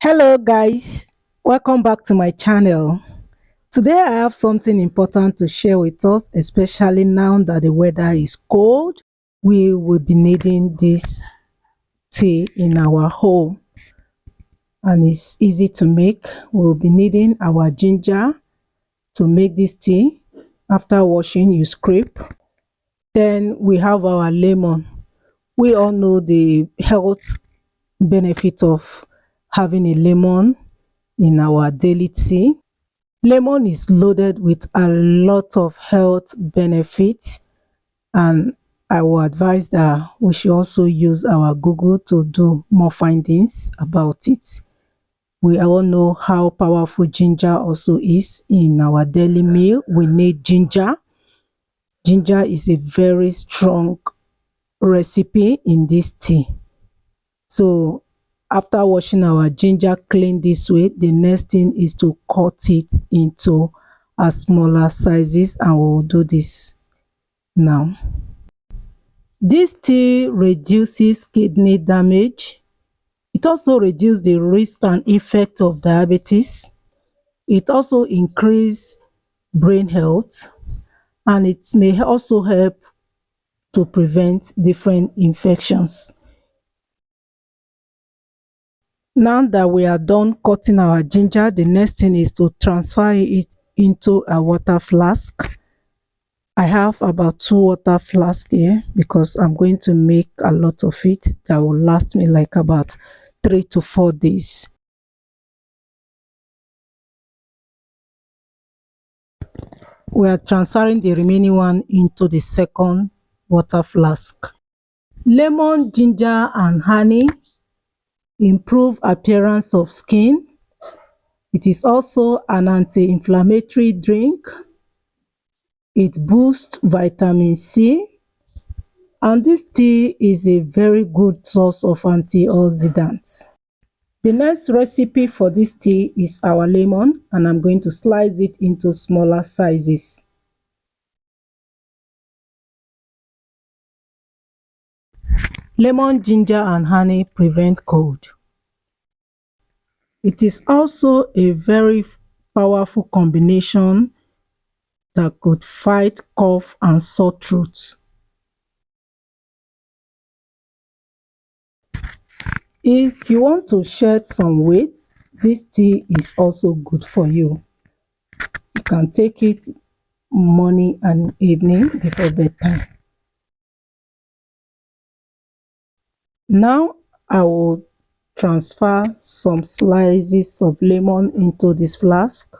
Hello guys, welcome back to my channel. Today I have something important to share with us, especially now that the weather is cold. We will be needing this tea in our home and it's easy to make. We'll be needing our ginger to make this tea. After washing, you scrape. Then we have our lemon. We all know the health benefit of having a lemon in our daily tea. Lemon is loaded with a lot of health benefits, and I will advise that we should also use our Google to do more findings about it. We all know how powerful ginger also is in our daily meal. We need ginger. Ginger is a very strong recipe in this tea. So after washing our ginger clean this way, the next thing is to cut it into a smaller sizes, and we'll do this now. This tea reduces kidney damage. It also reduces the risk and effect of diabetes. It also increases brain health, and it may also help to prevent different infections. Now that we are done cutting our ginger, the next thing is to transfer it into a water flask. I have about 2 water flasks here because I'm going to make a lot of it that will last me like about 3 to 4 days. We are transferring the remaining one into the second water flask. Lemon, ginger and honey improve appearance of skin. It is also an anti-inflammatory drink. It boosts vitamin C, and this tea is a very good source of antioxidants. The next recipe for this tea is our lemon, and I'm going to slice it into smaller sizes. Lemon, ginger and honey prevent cold. It is also a very powerful combination that could fight cough and sore throat. If you want to shed some weight, this tea is also good for you. You can take it morning and evening before bedtime. Now I will transfer some slices of lemon into this flask.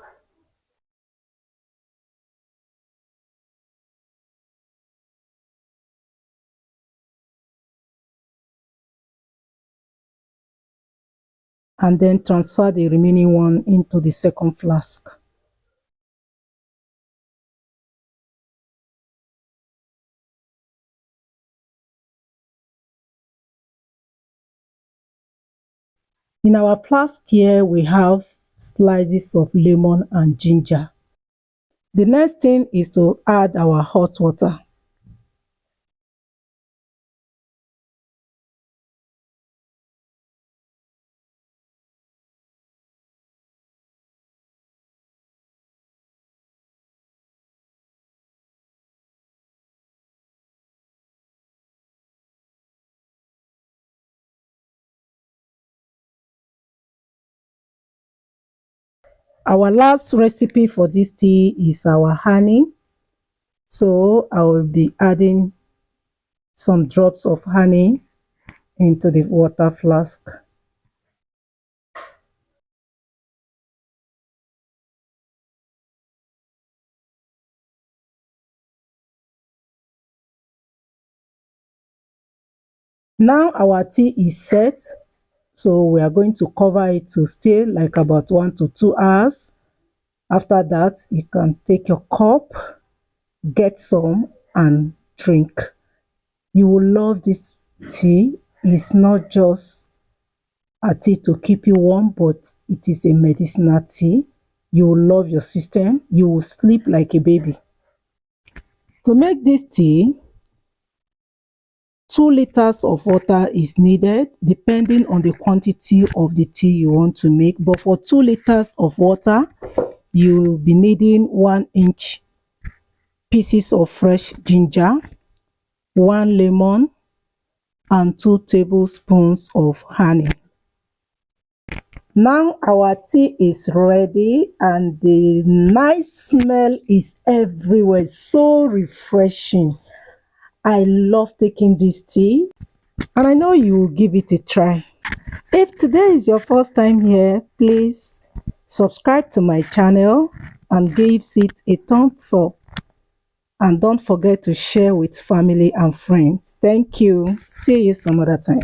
And then transfer the remaining one into the second flask. In our flask here, we have slices of lemon and ginger. The next thing is to add our hot water. Our last recipe for this tea is our honey. So I will be adding some drops of honey into the water flask. Now our tea is set, so we are going to cover it to stay like about 1 to 2 hours. After that, you can take your cup, get some and drink. You will love this tea. It's not just a tea to keep you warm, but it is a medicinal tea. You will love your system. You will sleep like a baby. To make this tea, 2 liters of water is needed depending on the quantity of the tea you want to make. But for 2 liters of water, you'll be needing 1 inch pieces of fresh ginger, 1 lemon, and 2 tablespoons of honey. Now our tea is ready and the nice smell is everywhere. So refreshing. I love taking this tea and I know you will give it a try. If today is your first time here, please subscribe to my channel and give it a thumbs up. And don't forget to share with family and friends. Thank you. See you some other time.